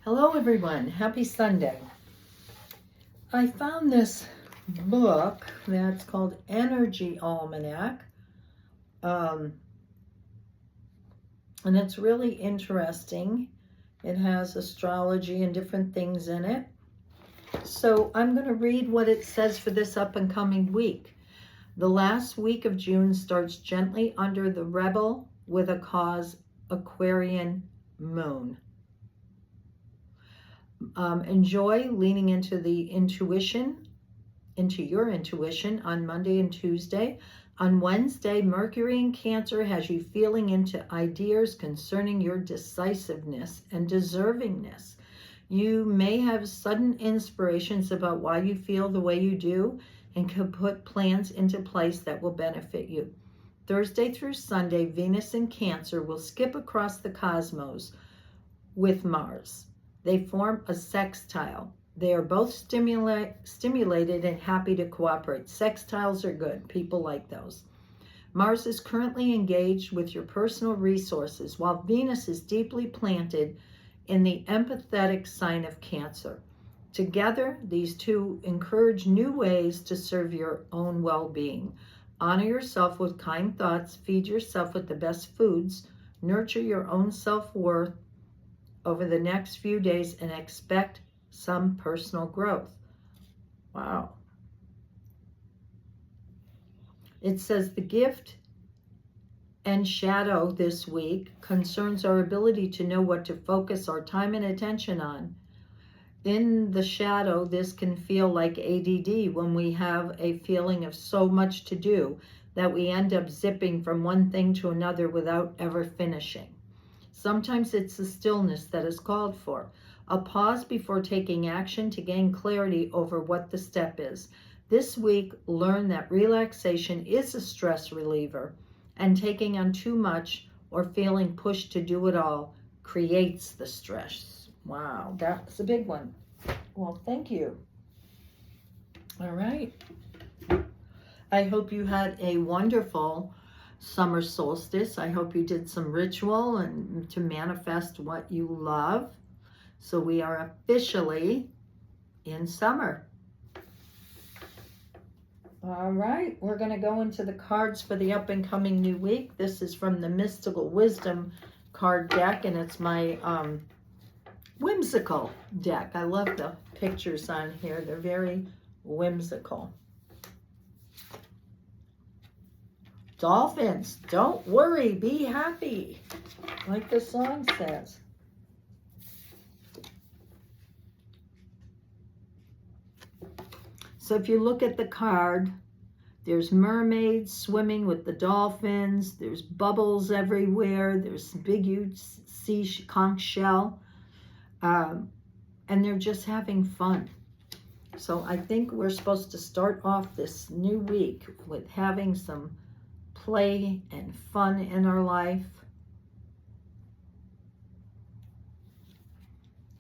Hello everyone, happy Sunday. I found this book that's called Energy Almanac, and it's really interesting. It has astrology and different things in it. So I'm going to read what it says for this up and coming week. The last week of June starts gently under the rebel with a cause Aquarian moon. Enjoy leaning into your intuition on Monday and Tuesday. On Wednesday, Mercury in Cancer has you feeling into ideas concerning your decisiveness and deservingness. You may have sudden inspirations about why you feel the way you do and can put plans into place that will benefit you. Thursday through Sunday, Venus in Cancer will skip across the cosmos with Mars. They form a sextile. They are both stimulated and happy to cooperate. Sextiles are good. People like those. Mars is currently engaged with your personal resources, while Venus is deeply planted in the empathetic sign of Cancer. Together, these two encourage new ways to serve your own well-being. Honor yourself with kind thoughts, feed yourself with the best foods, nurture your own self-worth over the next few days, and expect some personal growth. Wow. It says the gift and shadow this week concerns our ability to know what to focus our time and attention on. In the shadow, this can feel like ADD when we have a feeling of so much to do that we end up zipping from one thing to another without ever finishing. Sometimes it's the stillness that is called for, a pause before taking action to gain clarity over what the step is. This week, learn that relaxation is a stress reliever, and taking on too much or feeling pushed to do it all creates the stress. Wow, that's a big one. Well, thank you. All right. I hope you had a wonderful summer solstice. I hope you did some ritual and to manifest what you love. So we are officially in summer. All right, we're going to go into the cards for the up and coming new week. This is from the Mystical Wisdom card deck, and it's my whimsical deck. I love the pictures on here. They're very whimsical. Dolphins, don't worry, be happy, like the song says. So if you look at the card, there's mermaids swimming with the dolphins, there's bubbles everywhere, there's big huge sea conch shell, and they're just having fun. So I think we're supposed to start off this new week with having some play and fun in our life.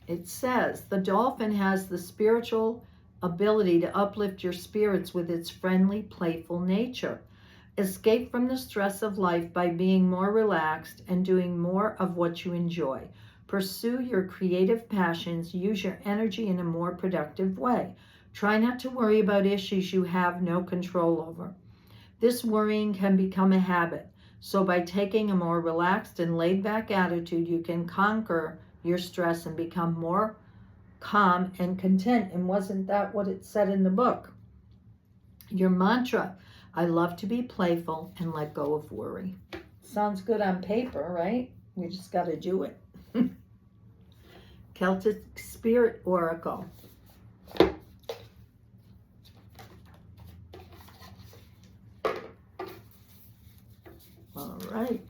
It says the dolphin has the spiritual ability to uplift your spirits with its friendly, playful nature. Escape from the stress of life by being more relaxed and doing more of what you enjoy. Pursue your creative passions. Use your energy in a more productive way. Try not to worry about issues you have no control over. This worrying can become a habit, so by taking a more relaxed and laid-back attitude, you can conquer your stress and become more calm and content. And wasn't that what it said in the book? Your mantra, I love to be playful and let go of worry. Sounds good on paper, right? We just got to do it. Celtic Spirit Oracle. All right.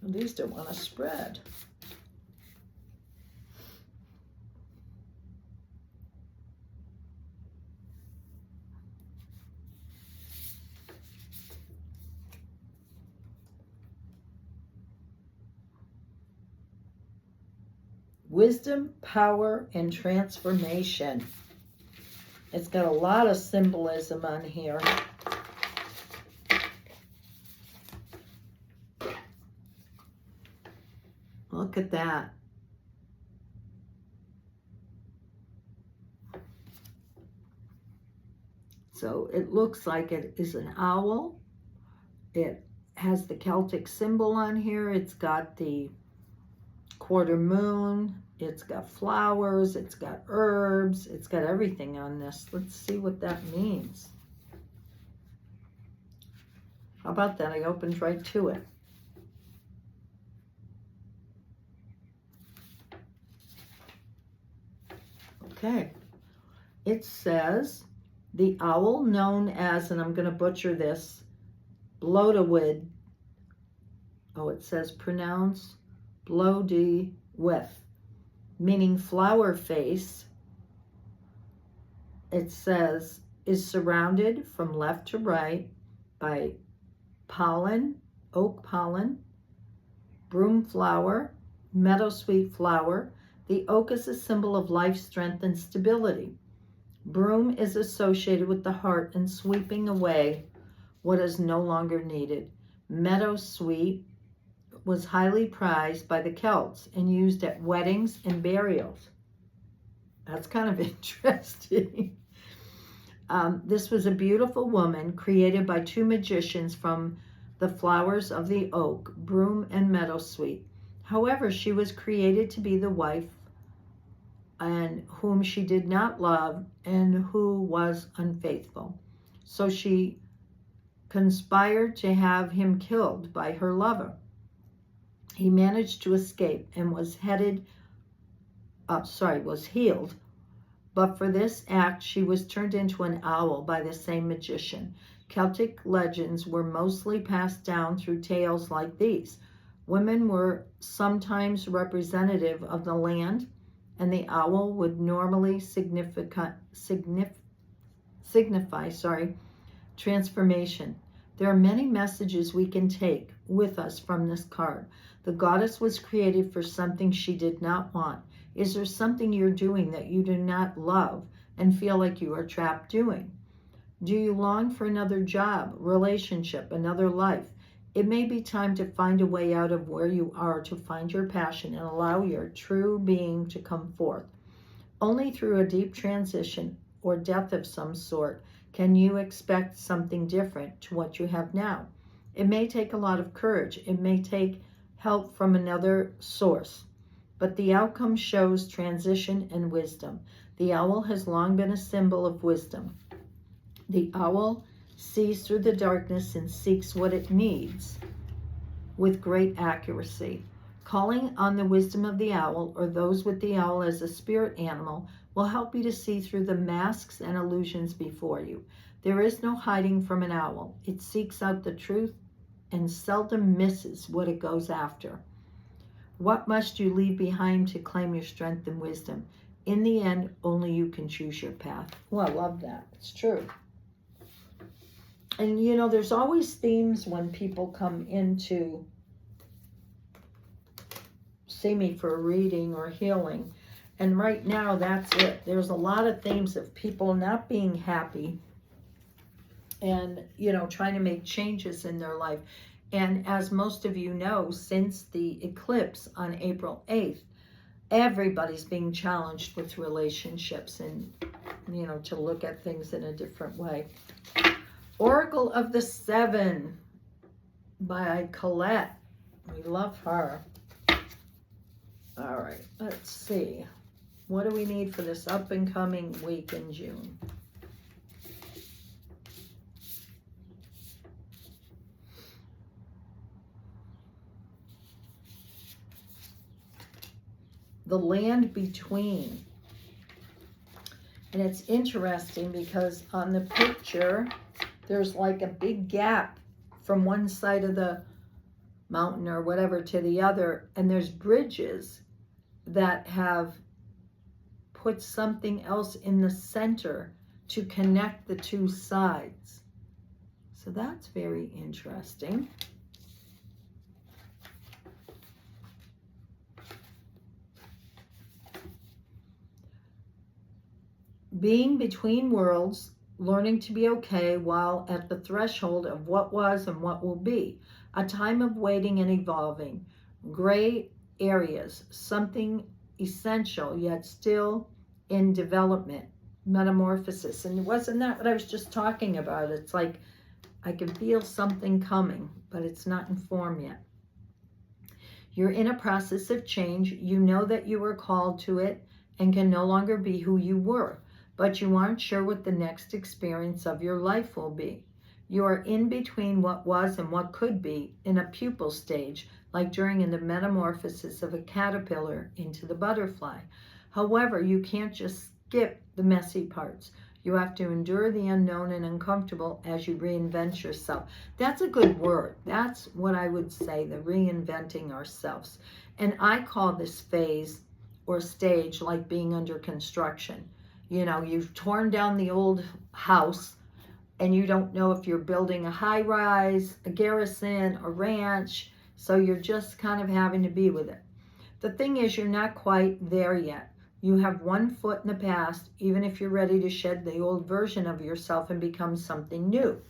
These don't want to spread. Wisdom, power, and transformation. It's got a lot of symbolism on here. Look at that. So it looks like it is an owl. It has the Celtic symbol on here. It's got the quarter moon. It's got flowers. It's got herbs. It's got everything on this. Let's see what that means. How about that? I opened right to it. Okay. It says, the owl known as, and I'm going to butcher this, Blodawid. Oh, it says pronounce Blodawith, meaning flower face. It says, is surrounded from left to right by pollen, oak pollen, broom flower, meadowsweet flower. The oak is a symbol of life, strength, and stability. Broom is associated with the heart and sweeping away what is no longer needed. Meadowsweet was highly prized by the Celts and used at weddings and burials. That's kind of interesting. This was a beautiful woman created by two magicians from the flowers of the oak, broom and meadowsweet. However, she was created to be the wife and whom she did not love and who was unfaithful. So she conspired to have him killed by her lover. He managed to escape and was healed. But for this act, she was turned into an owl by the same magician. Celtic legends were mostly passed down through tales like these. Women were sometimes representative of the land, and the owl would normally signify transformation. There are many messages we can take with us from this card. The goddess was created for something she did not want. Is there something you're doing that you do not love and feel like you are trapped doing? Do you long for another job, relationship, another life? It may be time to find a way out of where you are, to find your passion and allow your true being to come forth. Only through a deep transition or death of some sort can you expect something different to what you have now. It may take a lot of courage. It may take help from another source. But the outcome shows transition and wisdom. The owl has long been a symbol of wisdom. The owl sees through the darkness and seeks what it needs with great accuracy. Calling on the wisdom of the owl, or those with the owl as a spirit animal, will help you to see through the masks and illusions before you. There is no hiding from an owl. It seeks out the truth and seldom misses what it goes after. What must you leave behind to claim your strength and wisdom? In the end, only you can choose your path. Oh, I love that. It's true. And you know, there's always themes when people come in to see me for a reading or healing. And right now, that's it. There's a lot of themes of people not being happy and, you know, trying to make changes in their life. And as most of you know, since the eclipse on April 8th, everybody's being challenged with relationships and, you know, to look at things in a different way. Oracle of the Seven by Colette. We love her. All right, let's see. What do we need for this up and coming week in June? The land between. And it's interesting because on the picture, there's like a big gap from one side of the mountain or whatever to the other. And there's bridges that have put something else in the center to connect the two sides. So that's very interesting. being between worlds, learning to be okay while at the threshold of what was and what will be. A time of waiting and evolving. Gray areas, something essential yet still in development. Metamorphosis. And wasn't that what I was just talking about? It's like I can feel something coming, but it's not in form yet. You're in a process of change. You know that you were called to it and can no longer be who you were, but you aren't sure what the next experience of your life will be. You are in between what was and what could be in a pupal stage, like during the metamorphosis of a caterpillar into the butterfly. However, you can't just skip the messy parts. You have to endure the unknown and uncomfortable as you reinvent yourself. That's a good word. That's what I would say, the reinventing ourselves. And I call this phase or stage like being under construction. You know, you've torn down the old house and you don't know if you're building a high rise, a garrison, a ranch. So you're just kind of having to be with it. The thing is, you're not quite there yet. You have one foot in the past, even if you're ready to shed the old version of yourself and become something new.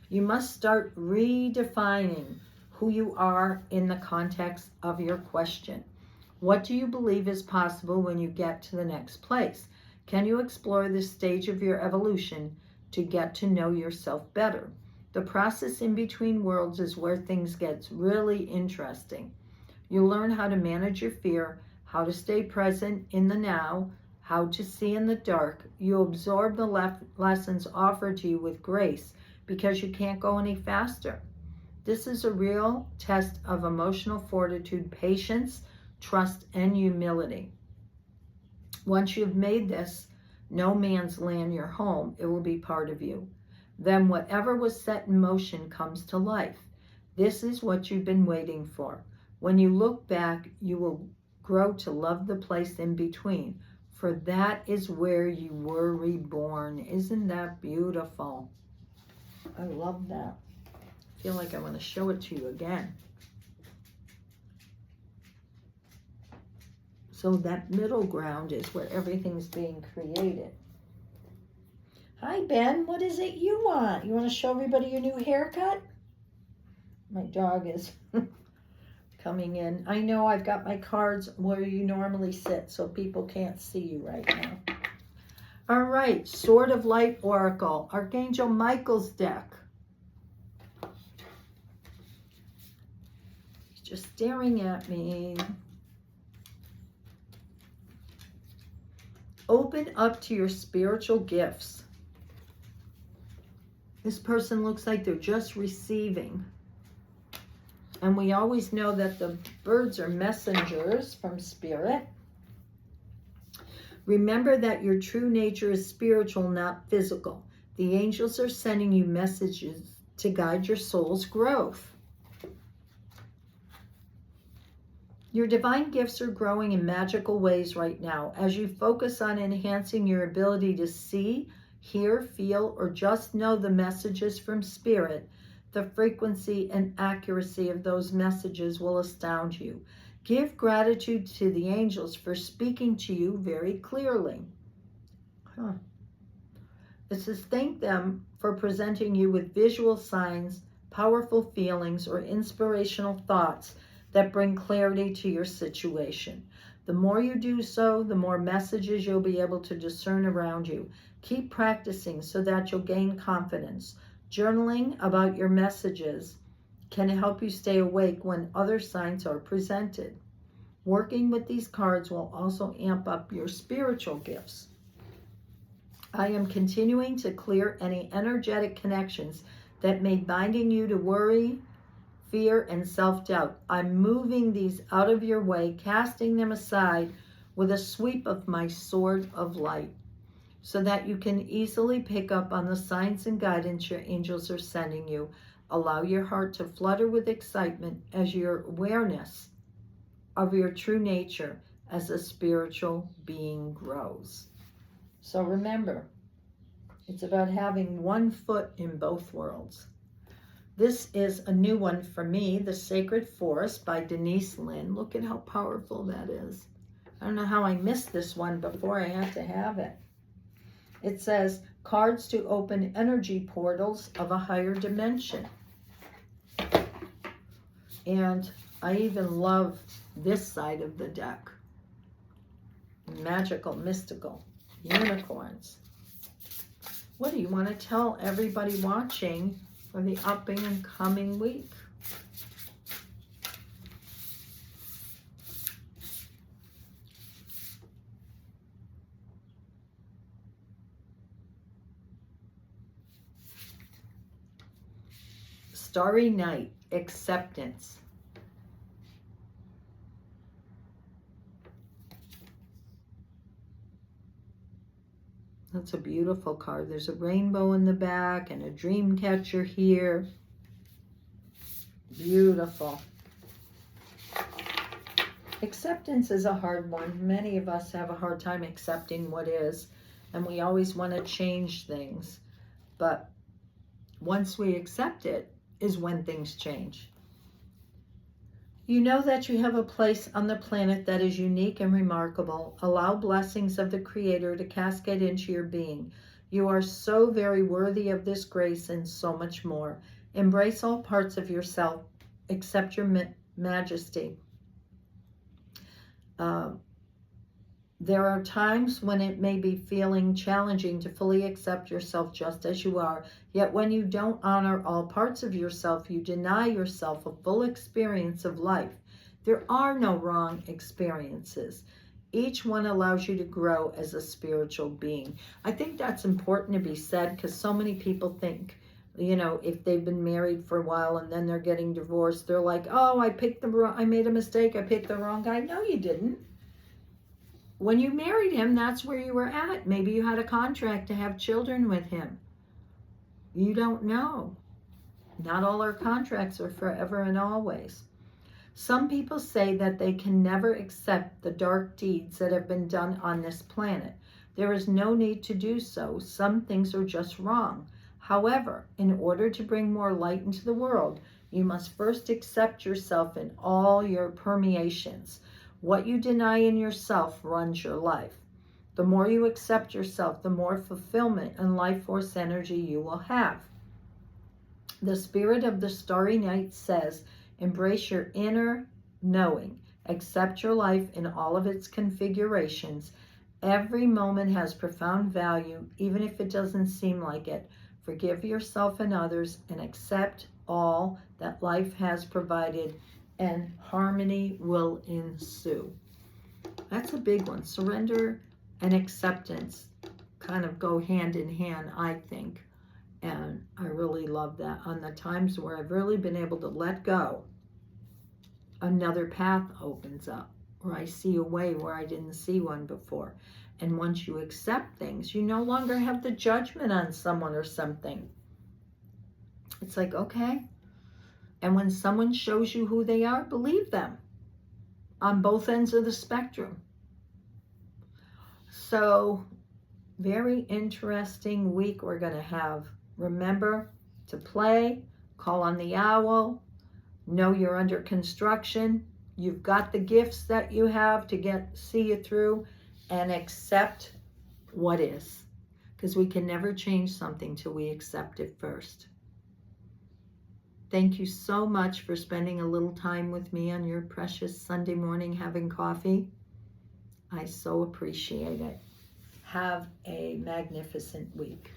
You must start redefining who you are in the context of your question. What do you believe is possible when you get to the next place? Can you explore this stage of your evolution to get to know yourself better? The process in between worlds is where things get really interesting. You learn how to manage your fear, how to stay present in the now, how to see in the dark. You absorb the lessons offered to you with grace because you can't go any faster. This is a real test of emotional fortitude, patience, trust, and humility. Once you've made this no man's land your home, it will be part of you. Then whatever was set in motion comes to life. This is what you've been waiting for. When you look back, you will grow to love the place in between, for that is where you were reborn. Isn't that beautiful? I love that. I feel like I want to show it to you again. So that middle ground is where everything's being created. Hi, Ben. What is it you want? You want to show everybody your new haircut? My dog is coming in. I know I've got my cards where you normally sit, so people can't see you right now. All right, Sword of Light Oracle, Archangel Michael's deck. He's just staring at me. Open up to your spiritual gifts. This person looks like they're just receiving. And we always know that the birds are messengers from spirit. Remember that your true nature is spiritual, not physical. The angels are sending you messages to guide your soul's growth. Your divine gifts are growing in magical ways right now as you focus on enhancing your ability to see, hear, feel, or just know the messages from spirit. The frequency and accuracy of those messages will astound you. Give gratitude to the angels for speaking to you very clearly. It says thank them for presenting you with visual signs, powerful feelings, or inspirational thoughts that bring clarity to your situation. The more you do so, the more messages you'll be able to discern around you. Keep practicing so that you'll gain confidence. Journaling about your messages can help you stay awake when other signs are presented. Working with these cards will also amp up your spiritual gifts. I am continuing to clear any energetic connections that may binding you to worry, fear, and self-doubt. I'm moving these out of your way, casting them aside with a sweep of my sword of light, so that you can easily pick up on the signs and guidance your angels are sending you. Allow your heart to flutter with excitement as your awareness of your true nature as a spiritual being grows. So remember, it's about having one foot in both worlds. This is a new one for me, The Sacred Forest by Denise Lynn. Look at how powerful that is. I don't know how I missed this one before. I had to have it. It says cards to open energy portals of a higher dimension. And I even love this side of the deck. Magical, mystical, unicorns. What do you want to tell everybody watching for the up and coming week? Starry Night, acceptance. That's a beautiful card. There's a rainbow in the back and a dream catcher here. Beautiful. Acceptance is a hard one. Many of us have a hard time accepting what is, and we always want to change things. But once we accept it is when things change. You know that you have a place on the planet that is unique and remarkable. Allow blessings of the Creator to cascade into your being. You are so very worthy of this grace and so much more. Embrace all parts of yourself. Accept your majesty. There are times when it may be feeling challenging to fully accept yourself just as you are. Yet when you don't honor all parts of yourself, you deny yourself a full experience of life. There are no wrong experiences. Each one allows you to grow as a spiritual being. I think that's important to be said because so many people think, you know, if they've been married for a while and then they're getting divorced, they're like, oh, I made a mistake. I picked the wrong guy. No, you didn't. When you married him, that's where you were at. Maybe you had a contract to have children with him. You don't know. Not all our contracts are forever and always. Some people say that they can never accept the dark deeds that have been done on this planet. There is no need to do so. Some things are just wrong. However, in order to bring more light into the world, you must first accept yourself in all your permeations. What you deny in yourself runs your life. The more you accept yourself, the more fulfillment and life force energy you will have. The spirit of the Starry Night says, embrace your inner knowing. Accept your life in all of its configurations. Every moment has profound value, even if it doesn't seem like it. Forgive yourself and others and accept all that life has provided, and harmony will ensue. That's a big one. Surrender and acceptance kind of go hand in hand, I think. And I really love that. On the times where I've really been able to let go, another path opens up, or I see a way where I didn't see one before. And once you accept things, you no longer have the judgment on someone or something. It's like, okay. And when someone shows you who they are, believe them on both ends of the spectrum. So, very interesting week we're going to have. Remember to play, call on the owl, know you're under construction, you've got the gifts that you have to see you through, and accept what is. Because we can never change something till we accept it first. Thank you so much for spending a little time with me on your precious Sunday morning having coffee. I so appreciate it. Have a magnificent week.